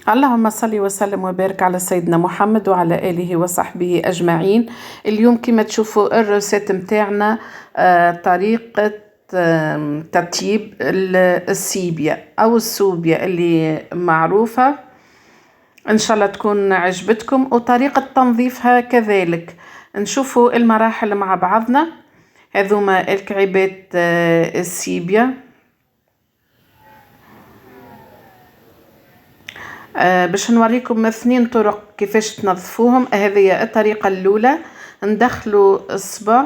اللهم صل وسلم وبارك على سيدنا محمد وعلى آله وصحبه أجمعين. اليوم كما تشوفوا الروسيت متاعنا طريقة تطيب السيبيا أو السوبيا اللي معروفة، إن شاء الله تكون عجبتكم، وطريقة تنظيفها كذلك. نشوفوا المراحل مع بعضنا. هذوما الكعيبات السيبيا. باش نوريكم 2 طرق كيفاش تنظفوهم. هذه الطريقة الأولى، ندخلوا الصبع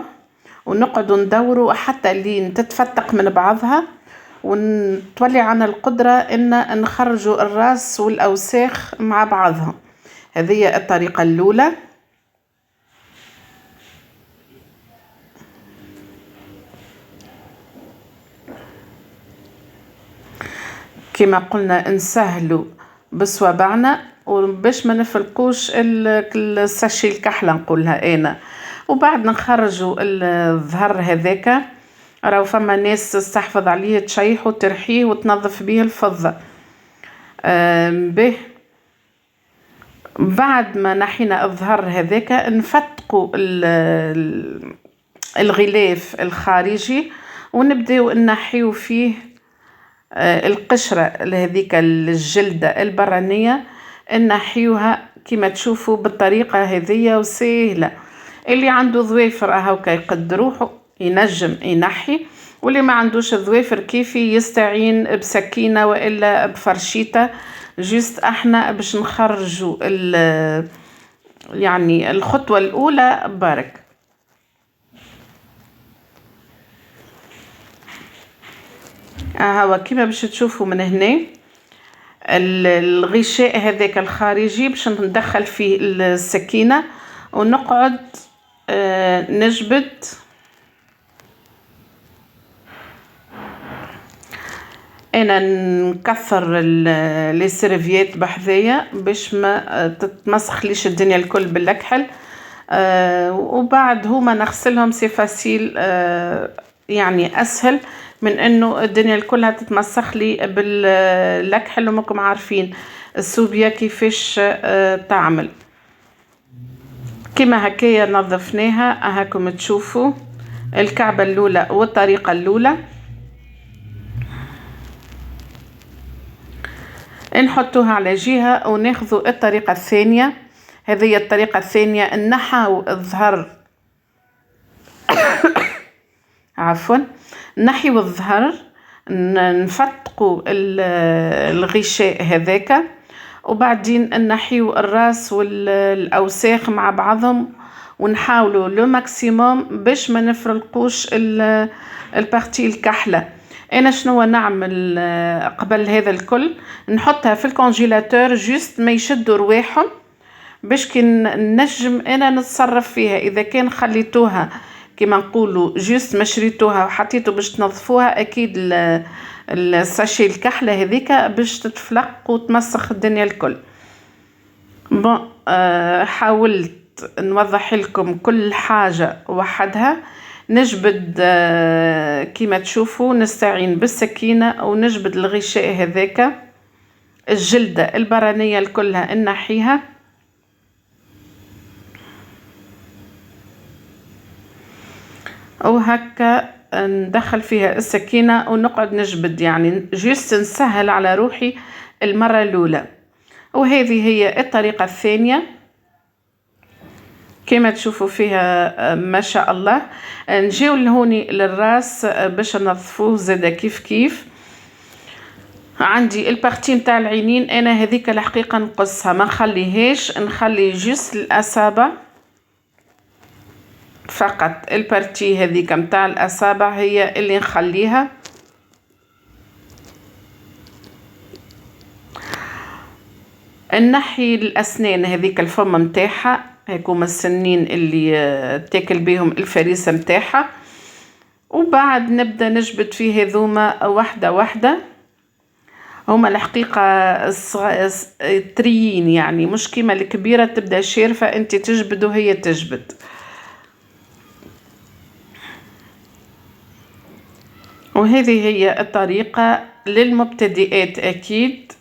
ونقعدوا ندوروا حتى لين تتفتق من بعضها، ونتولي عنا القدرة إن نخرجوا الراس والأوساخ مع بعضهم. هذه الطريقة الأولى. كما قلنا نسهلوا بصوابعنا وباش ما نفلقوش الساشي الكحلة نقولها انا، وبعد نخرجوا الظهر هذاك. راهو فما ناس تستحفظ عليه تشيح وترحيه وتنظف به الفضة. به بعد ما نحينا الظهر هذاك نفتقوا الغلاف الخارجي ونبداو نحيو فيه القشرة هذيك الجلدة البرانية، نحيوها كما تشوفوا بالطريقة هذية وسهلة. اللي عنده ظوافر هاكا يقد روحه ينجم ينحي، واللي ما عندوش ظوافر كيفي يستعين بسكينة وإلا بفرشيطة. جست احنا باش نخرجوا يعني الخطوة الأولى برك. هوا كيما باش تشوفوا من هنا الغشاء هذاك الخارجي باش ندخل فيه السكينة ونقعد نجبد. انا نكثر لي سيرفيات بحذايا باش ما تتمسخ ليش الدنيا الكل بالكحل. وبعد هما نغسلهم سي فاسيل، يعني اسهل من انه الدنيا الكلها تتمسخ لي بالكحل. وماكم عارفين السوبيا كيفاش تعمل. كما هكايا نظفناها هاكم تشوفوا الكعبة الأولى والطريقة الأولى. نحطوها على جهة وناخذوا الطريقة الثانية. هذه الطريقة الثانية نحاو الظهر عفوا نحيو الظهر، نفتقوا الغشاء هذاك، وبعدين نحيو الراس والأوساخ مع بعضهم، ونحاولوا لو ماكسيموم باش ما نفرلقوش البارتي الكحلة. انا شنو نعمل قبل هذا الكل؟ نحطها في الكونجيلاتور جوست ما يشدوا رواحهم باش كي نجم انا نتصرف فيها. اذا كان خليتوها كما نقولوا جوست ما شريتوها وحطيتوا باش تنظفوها، اكيد الساشي الكحله هذيك باش تتفلق وتمسخ الدنيا الكل. حاولت نوضح لكم كل حاجه وحدها. نجبد كما تشوفوا، نستعين بالسكينه ونجبد الغشاء هذاك، الجلده البرانيه الكلها نحيها. وهكا ندخل فيها السكينة ونقعد نجبد، يعني جيست نسهل على روحي المرة الأولى. وهذه هي الطريقة الثانية كما تشوفوا فيها ما شاء الله. نجيو لهوني للراس باش ننظفوه زادا كيف كيف. عندي البارتي نتاع العينين انا هذيك الحقيقة نقصها ما نخليهاش، نخلي جيست الأصابع فقط. البارتي هذيك متاع الأصابع هي اللي نخليها. نحي الأسنان هذيك الفم متاعها، هيكم السنين اللي تاكل بهم الفريسة متاعها. وبعد نبدأ نجبد فيه هذوما واحدة واحدة. هما الحقيقة تريين، يعني مش كيما الكبيرة تبدأ شارفة انت تجبد وهي تجبد. وهذه هي الطريقة للمبتدئات أكيد.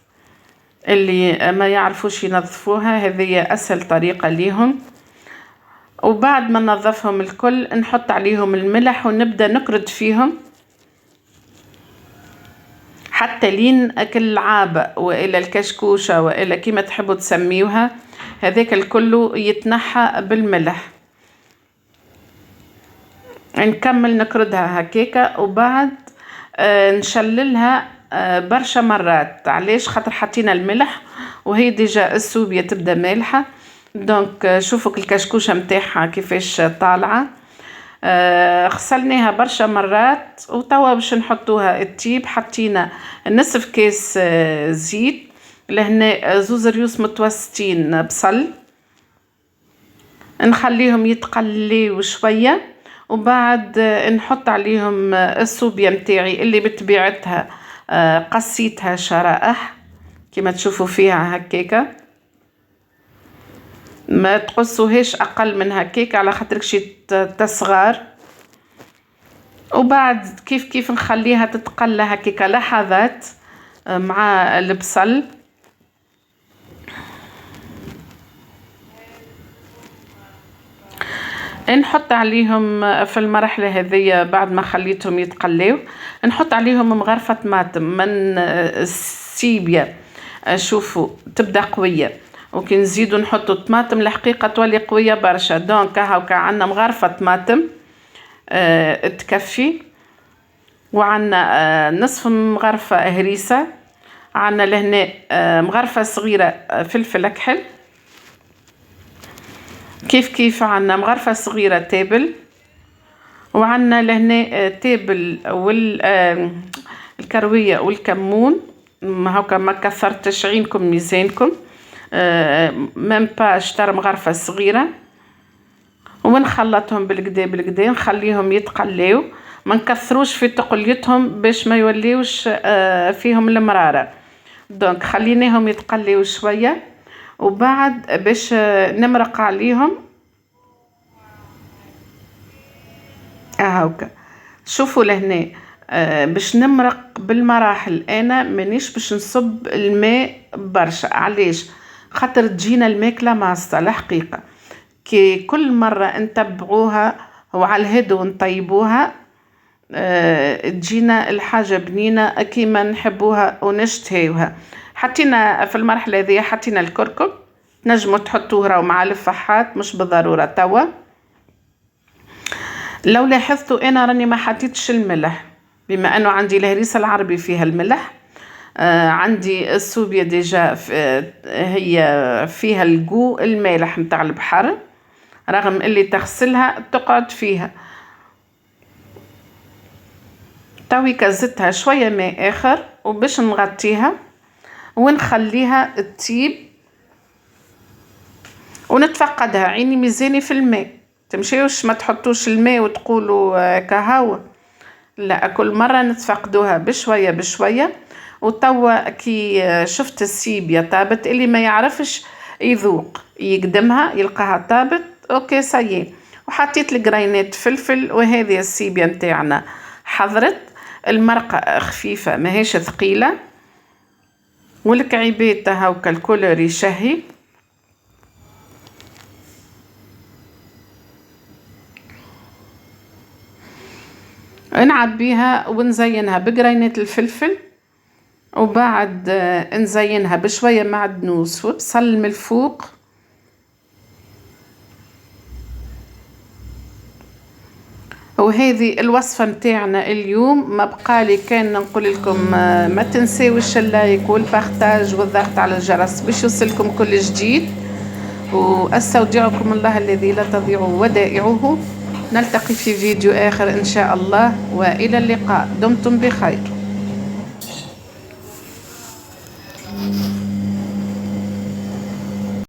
اللي ما يعرفوش ينظفوها هذه أسهل طريقة ليهم. وبعد ما ننظفهم الكل نحط عليهم الملح ونبدأ نكرد فيهم حتى لين كل عابة وإلى الكشكوشة وإلى كما تحبوا تسميوها، هذاك الكل يتنحى بالملح. نكمل نكردها هكاكا وبعد نشللها برشا مرات. علاش؟ خاطر حطينا الملح وهي ديجا السوبيا تبدا مالحة. دونك شوفوا الكشكوشة متاعها كيفاش طالعة. غسلناها برشا مرات وتوا باش نحطوها التيب. حطينا نصف كاس زيت، لهنا 2 ريوس متوسطين بصل، نخليهم يتقليو شوية وبعد نحط عليهم الصوبيا متاعي اللي بطبيعتها قصيتها شرائح كما تشوفوا فيها هكاكا. ما تقصوهاش اقل من هكاك على خاطرك شي تصغار. وبعد كيف نخليها تتقلى هكاكا لحظات مع البصل. نحط عليهم في المرحلة هذية بعد ما خليتهم يتقليو نحط عليهم مغرفة طماطم من السيبيا. شوفوا تبدأ قوية، وكي نزيدو نحطو الطماطم الحقيقة تولي قوية برشا. دونك هاكا عندنا مغرفة طماطم تكفي، وعندنا نصف مغرفة هريسة، عندنا لهنا مغرفة صغيرة فلفل أكحل، كيف عندنا مغرفة صغيرة تابل، وعندنا لهنا تابل والكروية والكمون. هاكا ما كثرتش، عينكم ميزانكم. ميم با اشترى مغرفة صغيرة ونخلطهم بالكدا نخليهم يتقليو. ما نكثروش في تقليتهم باش ما يوليوش فيهم المرارة. دونك خليناهم يتقليو شوية وبعد باش نمرق عليهم هاكا. شوفوا لهنا باش نمرق بالمراحل. انا مانيش باش نصب الماء برشا. علاش؟ خاطر تجينا الماكلة ماصة الحقيقة. كي كل مرة نتبعوها وعلى الهدو نطيبوها تجينا الحاجة بنينة كيما نحبوها ونشتهيوها. حطينا في المرحلة هذه حطينا الكركم، نجموا تحطوه راهو مع الفحات مش بالضرورة توا. لو لاحظتوا انا راني ما حطيتش الملح بما انه عندي الهريسة العربي فيها الملح. عندي السوبيا ديجا هي فيها الجو المالح متاع البحر، رغم اللي تغسلها تقعد فيها. توي كزتها شوية ماء اخر وباش نغطيها ونخليها تطيب ونتفقدها. عيني ميزاني في الماء، تمشيوش ما تحطوش الماء وتقولوا كهو، لا، كل مرة نتفقدوها بشوية بشوية. وتوا كي شفت السيبيا طابت، اللي ما يعرفش يذوق يقدمها يلقاها طابت اوكي سايي. وحطيت الجرينات فلفل وهذه السيبيا متاعنا حضرت. المرقة خفيفة ماهيش ثقيلة والكعيبات هاوكا الكولر يشهي. نعبيها ونزينها بجرينات الفلفل، وبعد نزينها بشوية معدنوس وبصل من الفوق. وهذه الوصفة متاعنا اليوم. ما بقالي كان نقول لكم ما تنسيوش اللايك والبارتاج والضغط على الجرس باش يوصلكم كل جديد. واستودعكم الله الذي لا تضيع ودائعه. نلتقي في فيديو آخر إن شاء الله، وإلى اللقاء. دمتم بخير.